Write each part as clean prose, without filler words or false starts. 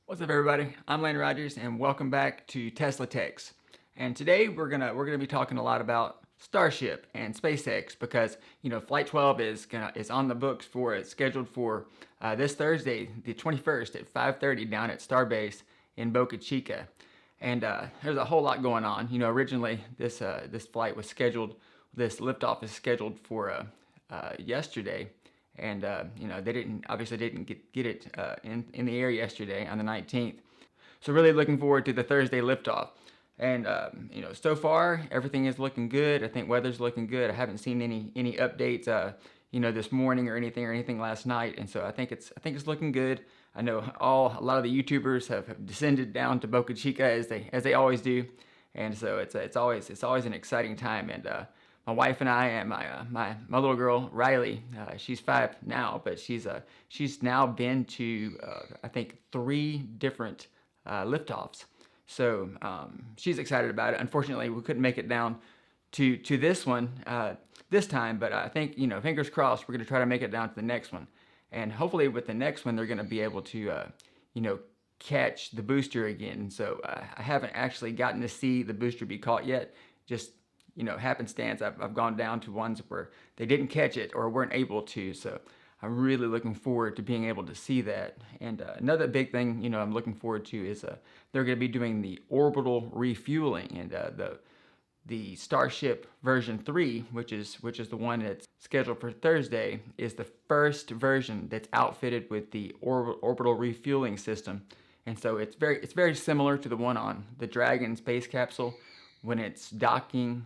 What's up, everybody? I'm Lane Rogers, and welcome back to TeslaTex. And today we're gonna be talking a lot about Starship and SpaceX because Flight 12 is on the books for it's scheduled for this Thursday, the 21st at 5:30 down at Starbase in Boca Chica. And there's a whole lot going on. Originally this flight was scheduled, this liftoff is scheduled for yesterday. And they didn't get it in the air yesterday on the 19th. So really looking forward to the Thursday liftoff. And so far everything is looking good. I think weather's looking good. I haven't seen any updates this morning or anything last night. And so I think it's looking good. I know a lot of the YouTubers have descended down to Boca Chica as they always do. And so it's always an exciting time. And my wife and I and my little girl Riley, she's 5 now, but she's now been to I think 3 different liftoffs. So she's excited about it. Unfortunately, we couldn't make it down to this one this time, but I think fingers crossed we're going to try to make it down to the next one, and hopefully with the next one they're going to be able to catch the booster again. So I haven't actually gotten to see the booster be caught yet. Just happenstance, I've gone down to ones where they didn't catch it or weren't able to. So I'm really looking forward to being able to see that. And another big thing, I'm looking forward to is they're going to be doing the orbital refueling, and the Starship version 3, which is the one that's scheduled for Thursday, is the first version that's outfitted with the orbital refueling system. And so it's very similar to the one on the Dragon space capsule when it's docking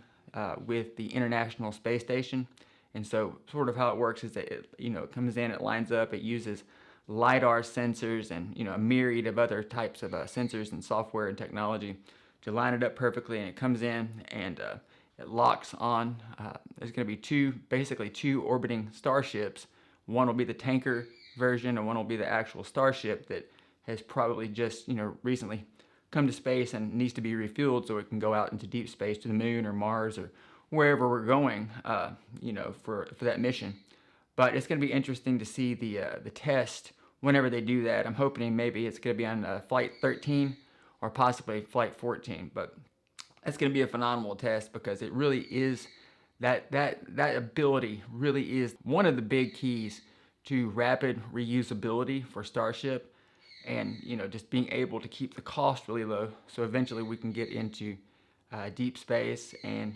with the International Space Station. And so sort of how it works is that it comes in, it lines up, it uses LiDAR sensors and a myriad of other types of sensors and software and technology to line it up perfectly, and it comes in and it locks on. There's going to be basically two orbiting starships. One will be the tanker version, and one will be the actual starship that has probably just recently come to space and needs to be refueled so it can go out into deep space to the moon or Mars or wherever we're going, for that mission. But it's going to be interesting to see the test whenever they do that. I'm hoping maybe it's going to be on Flight 13 or possibly Flight 14. But that's going to be a phenomenal test because it really is that ability really is one of the big keys to rapid reusability for Starship. And just being able to keep the cost really low, so eventually we can get into deep space and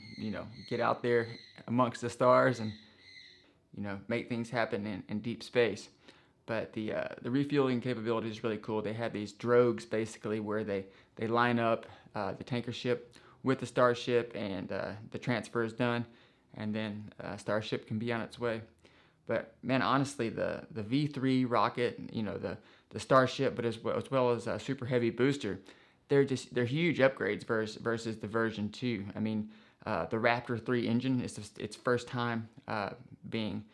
get out there amongst the stars and make things happen in deep space. But the refueling capability is really cool. They have these drogues basically where they line up the tanker ship with the Starship, and the transfer is done, and then Starship can be on its way. But man, honestly, the V3 rocket, the Starship, but as well as a super heavy booster, they're huge upgrades versus the version 2. I mean, the Raptor 3 engine is its first time being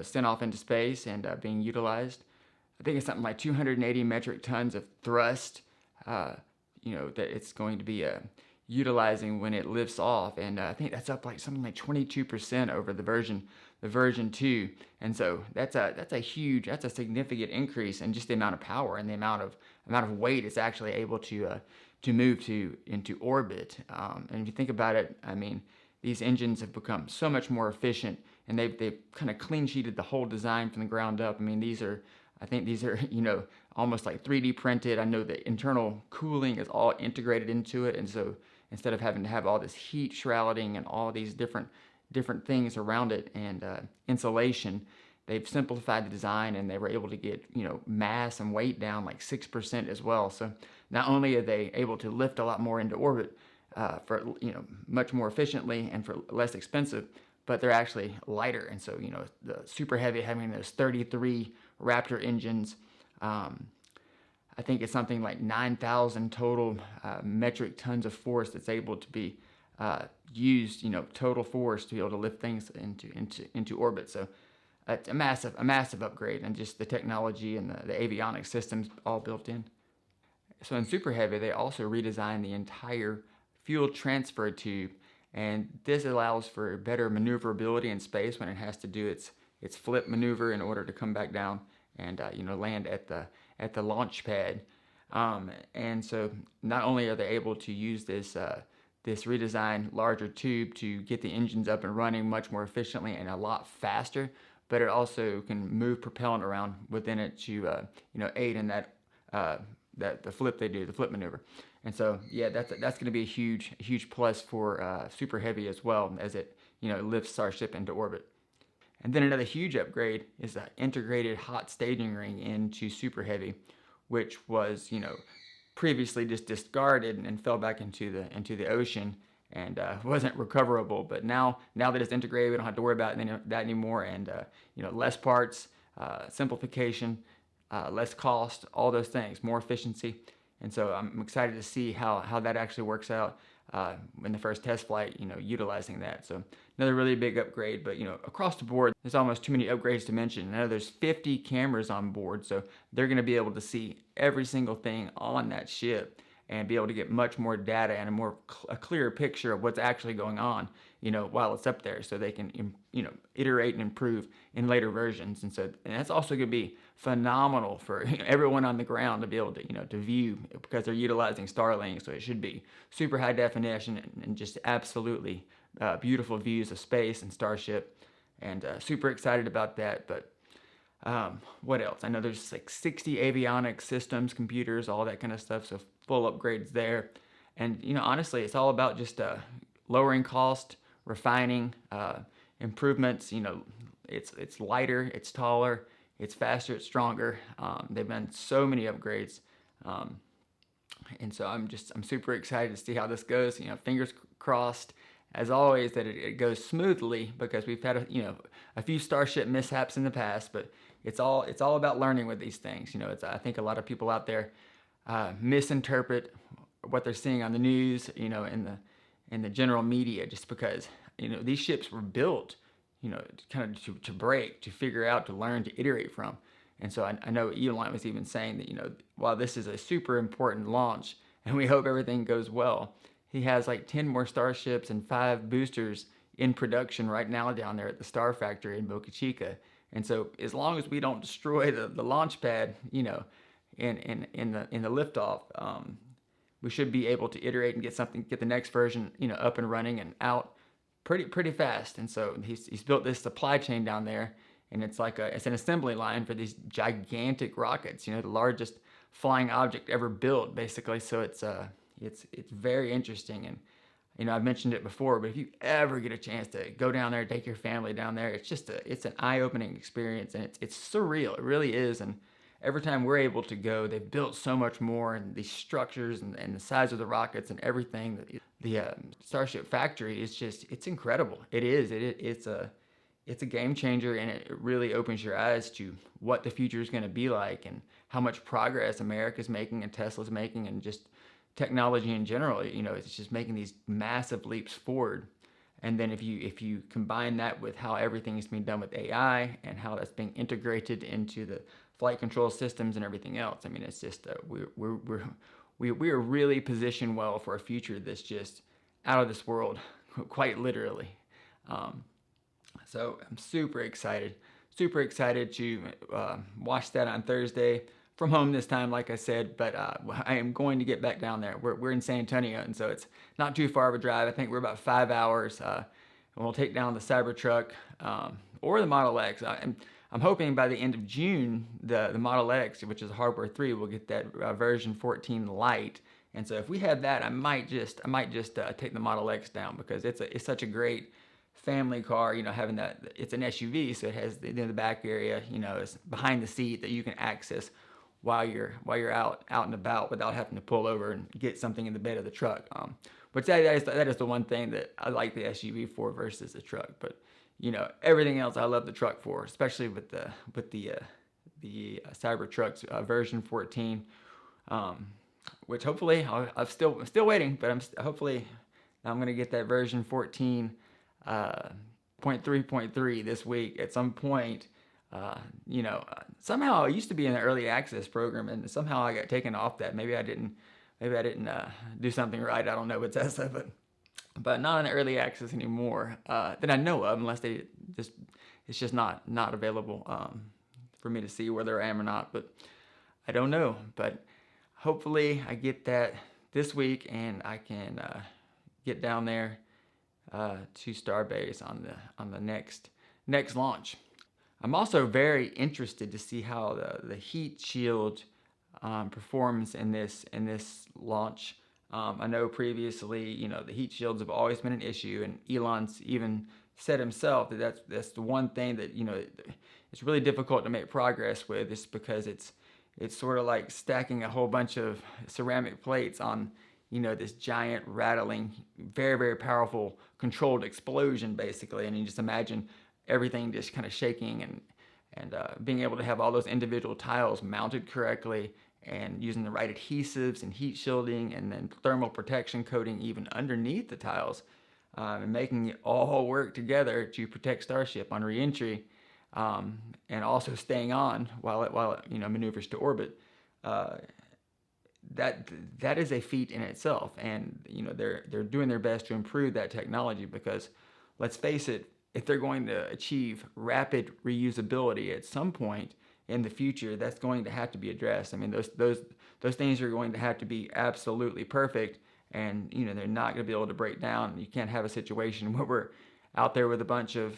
sent off into space and being utilized. I think it's something like 280 metric tons of thrust that it's going to be utilizing when it lifts off, and I think that's up like something like 22% over the version 2. And so that's a significant increase in just the amount of power and the amount of weight it's actually able to move into orbit. And if you think about it, I mean, these engines have become so much more efficient, and they've kind of clean sheeted the whole design from the ground up. I mean, these are almost like 3D printed. I know the internal cooling is all integrated into it, and so instead of having to have all this heat shrouding and all these different things around it and insulation, they've simplified the design, and they were able to get mass and weight down like 6% as well. So not only are they able to lift a lot more into orbit for much more efficiently and for less expensive, but they're actually lighter. And so the super heavy, having those 33 Raptor engines, I think it's something like 9,000 total metric tons of force that's able to be used, total force to be able to lift things into orbit. So it's a massive upgrade, and just the technology and the avionics systems all built in. So in Super Heavy, they also redesigned the entire fuel transfer tube, and this allows for better maneuverability in space when it has to do its flip maneuver in order to come back down and land at the launch pad. And so not only are they able to use this redesigned larger tube to get the engines up and running much more efficiently and a lot faster, but it also can move propellant around within it to aid in the flip they do, the flip maneuver. And so yeah, that's going to be a huge plus for Super Heavy as well, as it lifts Starship into orbit. And then another huge upgrade is the integrated hot staging ring into Super Heavy, which was previously just discarded and fell back into the ocean and wasn't recoverable. But now that it's integrated, we don't have to worry about that anymore. And less parts, simplification, less cost, all those things, more efficiency. And so I'm excited to see how that actually works out in the first test flight, utilizing that. So another really big upgrade, but across the board, there's almost too many upgrades to mention. I know there's 50 cameras on board, so they're going to be able to see every single thing on that ship and be able to get much more data and a clearer picture of what's actually going on, while it's up there, so they can, iterate and improve in later versions. And that's also going to be phenomenal for everyone on the ground to be able to view, because they're utilizing Starlink, so it should be super high definition and just absolutely beautiful views of space and Starship, and super excited about that. But what else? I know there's like 60 avionics systems, computers, all that kind of stuff, so full upgrades there. And honestly, it's all about just lowering cost, refining, improvements. It's lighter, it's taller, it's faster, it's stronger. They've done so many upgrades, and so I'm super excited to see how this goes. Fingers crossed, as always, that it goes smoothly, because we've had a few Starship mishaps in the past, but it's all about learning with these things. I think a lot of people out there misinterpret what they're seeing on the news, in the general media, just because these ships were built, kind of to break, to figure out, to learn, to iterate from. And so I know Elon was even saying that while this is a super important launch and we hope everything goes well, he has like 10 more Starships and 5 boosters in production right now down there at the Star Factory in Boca Chica. And so as long as we don't destroy the launch pad, in the liftoff, we should be able to iterate and get the next version, up and running and out pretty fast. And so he's built this supply chain down there, and it's an assembly line for these gigantic rockets, the largest flying object ever built, basically. So it's very interesting. And I've mentioned it before, but if you ever get a chance to go down there, take your family down there, it's an eye-opening experience, and it's surreal. It really is. And every time we're able to go, they've built so much more, and these structures and the size of the rockets and everything. The Starship factory is it's incredible. It is. It's a game changer, and it really opens your eyes to what the future is going to be like, and how much progress America's making and Tesla's making, and just technology in general. It's just making these massive leaps forward. And then if you combine that with how everything is being done with AI and how that's being integrated into the flight control systems and everything else, it's just we are really positioned well for a future that's just out of this world, quite literally. So I'm super excited to watch that on Thursday from home this time, like I said. But I am going to get back down there. We're in San Antonio, and so it's not too far of a drive. I think we're about 5 hours, and we'll take down the Cybertruck or the Model X. I'm hoping by the end of June, the Model X, which is a hardware 3, will get that version 14 Lite. And so if we have that, I might just take the Model X down, because it's such a great family car. Having that, it's an SUV, so it has the back area, it's behind the seat that you can access while you're out and about without having to pull over and get something in the bed of the truck. Which that is the one thing that I like the SUV for versus the truck. But everything else I love the truck for, especially with the Cybertruck's version 14, which hopefully I'm still waiting, but hopefully I'm gonna get that version 14 .3.3 this week at some point. Somehow I used to be in the early access program, and somehow I got taken off that. Maybe I didn't do something right. I don't know with Tesla, but not in the early access anymore that I know of, unless it's just not available for me to see whether I am or not. But I don't know. But hopefully I get that this week and I can get down there to Starbase on the next launch. I'm also very interested to see how the heat shield performs in this launch. I know previously, the heat shields have always been an issue, and Elon's even said himself that that's the one thing that it's really difficult to make progress with, is because it's sort of like stacking a whole bunch of ceramic plates on this giant rattling, very, very powerful controlled explosion basically, and you just imagine everything just kind of shaking and being able to have all those individual tiles mounted correctly and using the right adhesives and heat shielding and then thermal protection coating even underneath the tiles, and making it all work together to protect Starship on reentry, and also staying on while it maneuvers to orbit. That is a feat in itself, and they're doing their best to improve that technology, because let's face it, if they're going to achieve rapid reusability at some point in the future, that's going to have to be addressed. I mean, those things are going to have to be absolutely perfect, and they're not going to be able to break down. You can't have a situation where we're out there with a bunch of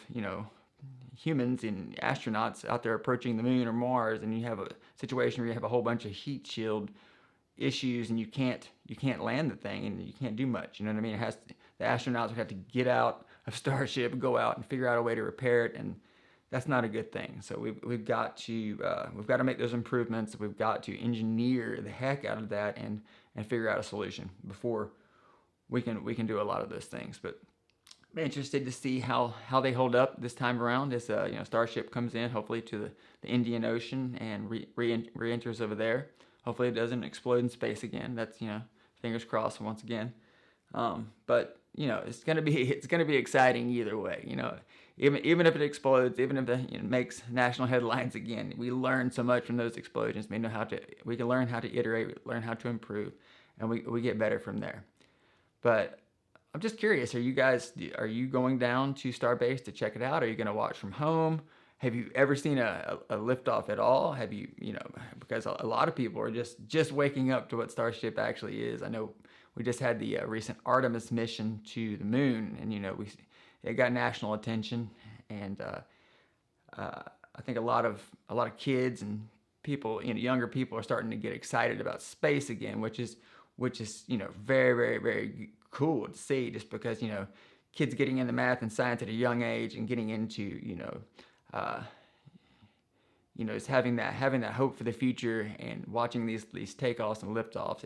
humans and astronauts out there approaching the moon or Mars, and you have a situation where you have a whole bunch of heat shield issues and you can't land the thing and you can't do much. You know what I mean? The astronauts would have to get out of Starship, go out and figure out a way to repair it, and that's not a good thing. So we've got to make those improvements. We've got to engineer the heck out of that and figure out a solution before we can do a lot of those things. But I'm interested to see how they hold up this time around as Starship comes in, hopefully to the Indian Ocean and re-enters over there. Hopefully it doesn't explode in space again. That's fingers crossed once again. But it's gonna be exciting either way. Even if it explodes, even if it makes national headlines again, we learn so much from those explosions. We can learn how to iterate, learn how to improve, and we get better from there. But I'm just curious, are you going down to Starbase to check it out? Are you going to watch from home? Have you ever seen a liftoff at all? Have you, because a lot of people are just waking up to what Starship actually is. I know we just had the recent Artemis mission to the moon, and it got national attention, and I think a lot of kids and people, younger people are starting to get excited about space again, which is very, very, very cool to see, just because kids getting into math and science at a young age and getting into just having that hope for the future and watching these takeoffs and liftoffs.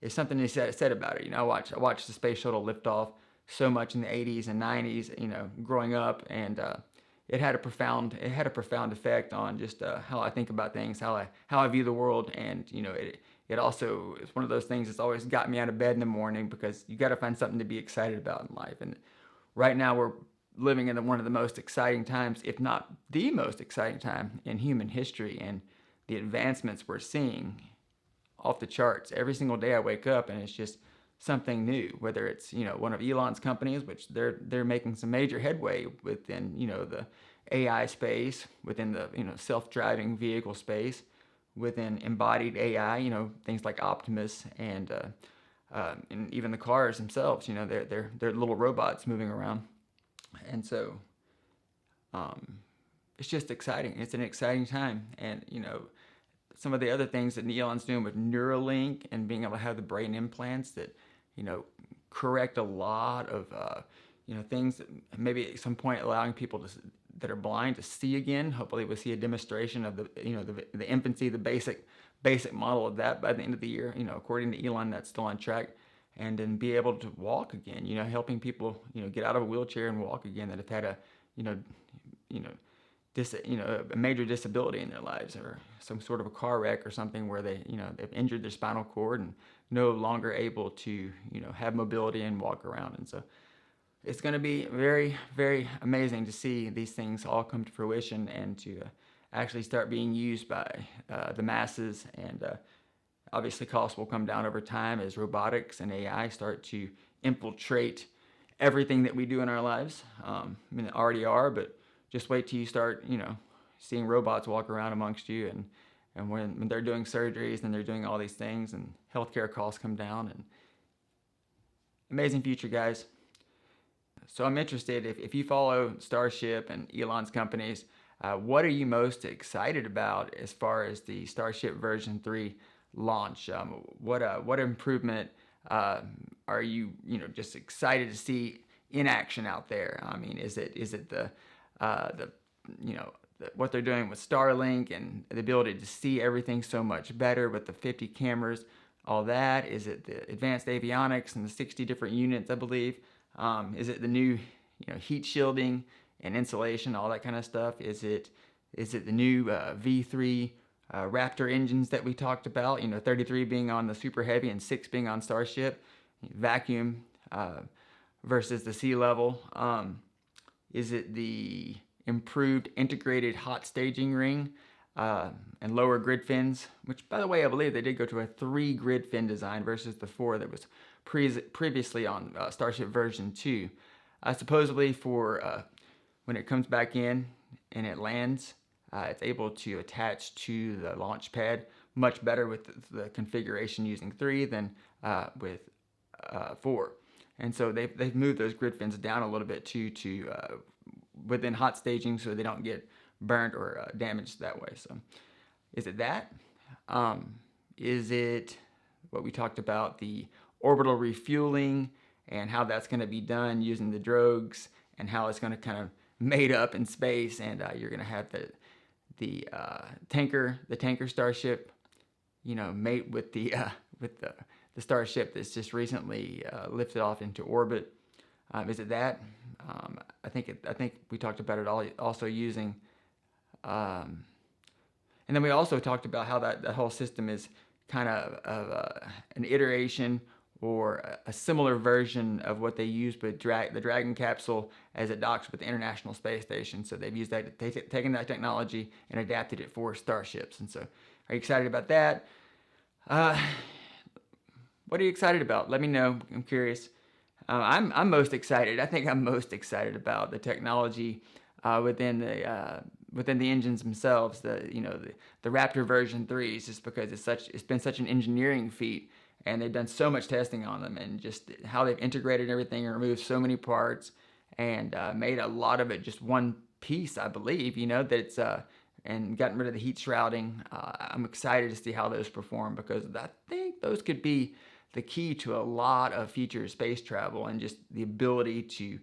It's something to said about it. I watched the space shuttle lift off so much in the 80s and 90s, growing up, and it had a profound effect on just how I think about things, how I view the world, and it also is one of those things that's always got me out of bed in the morning, because you got to find something to be excited about in life. And right now we're living in one of the most exciting times, if not the most exciting time in human history, and the advancements we're seeing off the charts. Every single day I wake up and it's just something new, whether it's one of Elon's companies, which they're making some major headway within the AI space, within the self-driving vehicle space, within embodied AI, things like Optimus, and even the cars themselves, they're little robots moving around. And so it's just exciting. It's an exciting time. And some of the other things that Elon's doing with Neuralink and being able to have the brain implants that correct a lot of things, that maybe at some point allowing people that are blind to see again. Hopefully we'll see a demonstration of the infancy, the basic model of that by the end of the year. According to Elon, that's still on track. And then be able to walk again, helping people, get out of a wheelchair and walk again, that have had a major disability in their lives, or some sort of a car wreck or something where they've injured their spinal cord and no longer able to, have mobility and walk around. And so it's going to be very, very amazing to see these things all come to fruition and to actually start being used by the masses. And obviously costs will come down over time as robotics and AI start to infiltrate everything that we do in our lives. They already are, but just wait till you start, seeing robots walk around amongst you, and when they're doing surgeries and they're doing all these things, and healthcare costs come down, and amazing future, guys. So I'm interested, if you follow Starship and Elon's companies, what are you most excited about as far as the Starship version 3 launch? What improvement are you just excited to see in action out there? I mean, is it the what they're doing with Starlink and the ability to see everything so much better with the 50 cameras, all that? Is it the advanced avionics and the 60 different units, I believe? Is it the new heat shielding and insulation, all that kind of stuff? Is it the new V3 Raptor engines that we talked about? 33 being on the Super Heavy and 6 being on Starship. Vacuum versus the sea level. Is it the improved integrated hot staging ring and lower grid fins? Which, by the way, I believe they did go to a 3 grid fin design versus the 4 that was previously on Starship version 2. Supposedly for when it comes back in and it lands, it's able to attach to the launch pad much better with the configuration using 3 than with 4. And so they've moved those grid fins down a little bit too, to within hot staging, so they don't get burnt or damaged that way. So is it that? Is it what we talked about, the orbital refueling and how that's going to be done using the drogues, and how it's going to kind of mate up in space, and you're going to have the tanker Starship, mate with the Starship that's just recently lifted off into orbit. Is it that? I think we talked about it also using, and then we also talked about how that whole system is kind of an iteration or a similar version of what they used with the Dragon capsule as it docks with the International Space Station. So they've used that, taken that technology and adapted it for starships. And so, are you excited about that? What are you excited about? Let me know. I'm curious. I'm most excited. I think I'm most excited about the technology within the engines themselves. The Raptor version 3 is just because it's been such an engineering feat, and they've done so much testing on them, and just how they've integrated everything and removed so many parts, and made a lot of it just one piece, I believe. That's and gotten rid of the heat shrouding. I'm excited to see how those perform, because I think those could be the key to a lot of future space travel, and just the ability to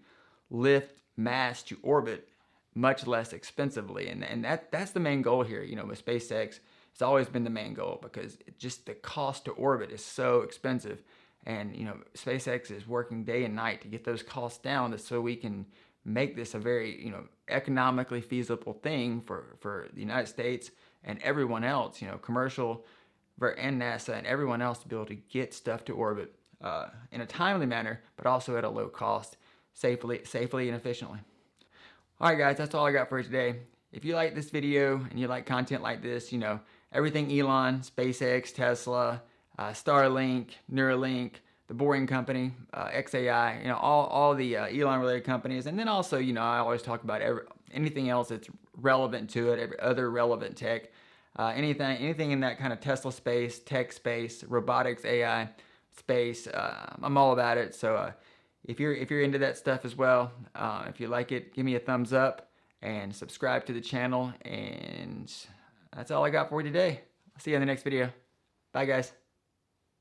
lift mass to orbit much less expensively. And that's the main goal here. With SpaceX, it's always been the main goal, because just the cost to orbit is so expensive. And SpaceX is working day and night to get those costs down, so we can make this a very economically feasible thing for the United States and everyone else, commercial and NASA and everyone else, to be able to get stuff to orbit in a timely manner, but also at a low cost, safely and efficiently. All right, guys, that's all I got for you today. If you like this video and you like content like this, everything Elon, SpaceX, Tesla, Starlink, Neuralink, the Boring Company, XAI, all the Elon-related companies, and then also, I always talk about anything else that's relevant to it, every other relevant tech. Anything in that kind of Tesla space, tech space, robotics, AI space, I'm all about it. So if you're into that stuff as well, if you like it, give me a thumbs up and subscribe to the channel. And that's all I got for you today. I'll see you in the next video. Bye, guys.